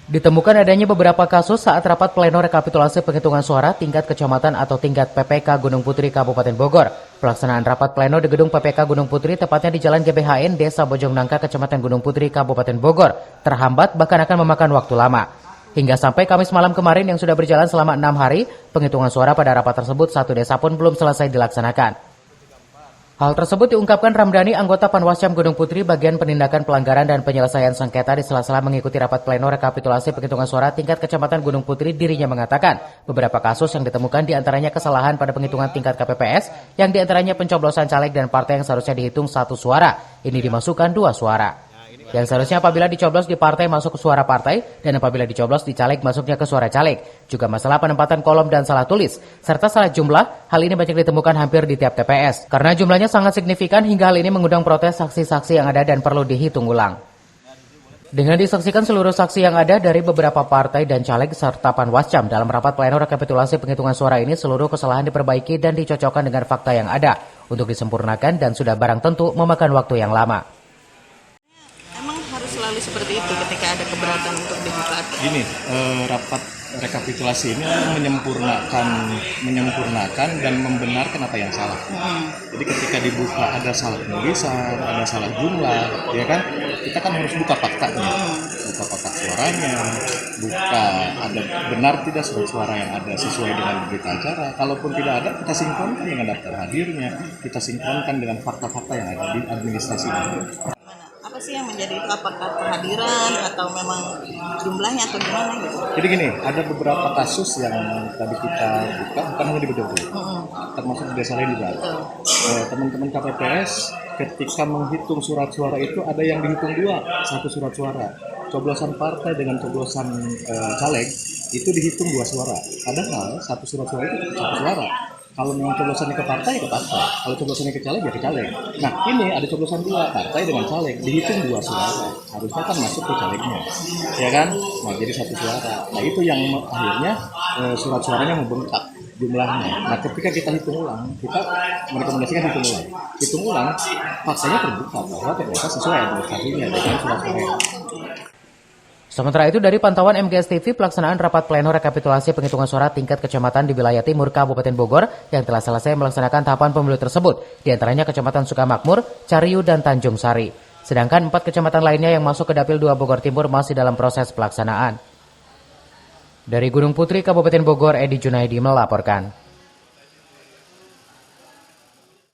Ditemukan adanya beberapa kasus saat rapat pleno rekapitulasi penghitungan suara tingkat kecamatan atau tingkat PPK Gunung Putri Kabupaten Bogor. Pelaksanaan rapat pleno di gedung PPK Gunung Putri tepatnya di Jalan GBHN Desa Bojongnangka Kecamatan Gunung Putri Kabupaten Bogor terhambat bahkan akan memakan waktu lama. Hingga sampai Kamis malam kemarin yang sudah berjalan selama 6 hari, penghitungan suara pada rapat tersebut satu desa pun belum selesai dilaksanakan. Hal tersebut diungkapkan Ramdhani, anggota Panwascam Gunung Putri bagian penindakan pelanggaran dan penyelesaian sengketa di sela-sela mengikuti rapat pleno rekapitulasi penghitungan suara tingkat kecamatan Gunung Putri. Dirinya mengatakan beberapa kasus yang ditemukan diantaranya kesalahan pada penghitungan tingkat KPPS yang diantaranya pencoblosan caleg dan partai yang seharusnya dihitung 1 suara, ini dimasukkan 2 suara. Yang seharusnya apabila dicoblos di partai masuk ke suara partai dan apabila dicoblos di caleg masuknya ke suara caleg. Juga masalah penempatan kolom dan salah tulis, serta salah jumlah. Hal ini banyak ditemukan hampir di tiap TPS. Karena jumlahnya sangat signifikan hingga hal ini mengundang protes saksi-saksi yang ada dan perlu dihitung ulang. Dengan disaksikan seluruh saksi yang ada dari beberapa partai dan caleg serta Panwascam dalam rapat pleno rekapitulasi penghitungan suara ini, seluruh kesalahan diperbaiki dan dicocokkan dengan fakta yang ada untuk disempurnakan dan sudah barang tentu memakan waktu yang lama. Selalu seperti itu ketika ada keberatan untuk dibuka. Gini, rapat rekapitulasi ini menyempurnakan dan membenarkan apa yang salah. Jadi ketika dibuka ada salah penulisan, ada salah jumlah, ya kan? Kita kan harus buka faktanya, buka kotak suaranya, buka ada benar tidak suara yang ada sesuai dengan berita acara. Kalaupun tidak ada, kita sinkronkan dengan daftar hadirnya, kita sinkronkan dengan fakta-fakta yang ada di administrasi ini. Apa sih yang menjadi itu? Apakah kehadiran atau memang jumlahnya atau gimana gitu? Jadi gini, ada beberapa kasus yang tadi kita buka, bukan hanya di Bogor, termasuk di desa lain juga. Teman-teman KPPS ketika menghitung surat suara itu ada yang dihitung 2, 1 surat suara. Coblosan partai dengan coblosan caleg itu dihitung 2 suara. Padahal 1 surat suara itu 1 suara. Kalau memang coblosannya ke partai, ya ke partai. Kalau coblosannya ke caleg, ya ke caleg. Nah, ini ada coblosan 2, partai dengan caleg. Dihitung 2 suara. Harusnya kan masuk ke calegnya. Ya kan? Nah, jadi 1 suara. Nah, itu yang akhirnya surat suaranya membengkak jumlahnya. Nah, ketika kita hitung ulang, kita merekomendasikan hitung ulang. Hitung ulang, faktanya terbuka bahwa ternyata sesuai administrasinya dengan surat suara. Sementara itu dari pantauan MGS TV, pelaksanaan rapat pleno rekapitulasi penghitungan suara tingkat kecamatan di wilayah Timur Kabupaten Bogor yang telah selesai melaksanakan tahapan pemilu tersebut, diantaranya Kecamatan Sukamakmur, Cariu, dan Tanjung Sari. Sedangkan 4 kecamatan lainnya yang masuk ke Dapil 2 Bogor Timur masih dalam proses pelaksanaan. Dari Gunung Putri, Kabupaten Bogor, Edi Junaidi melaporkan.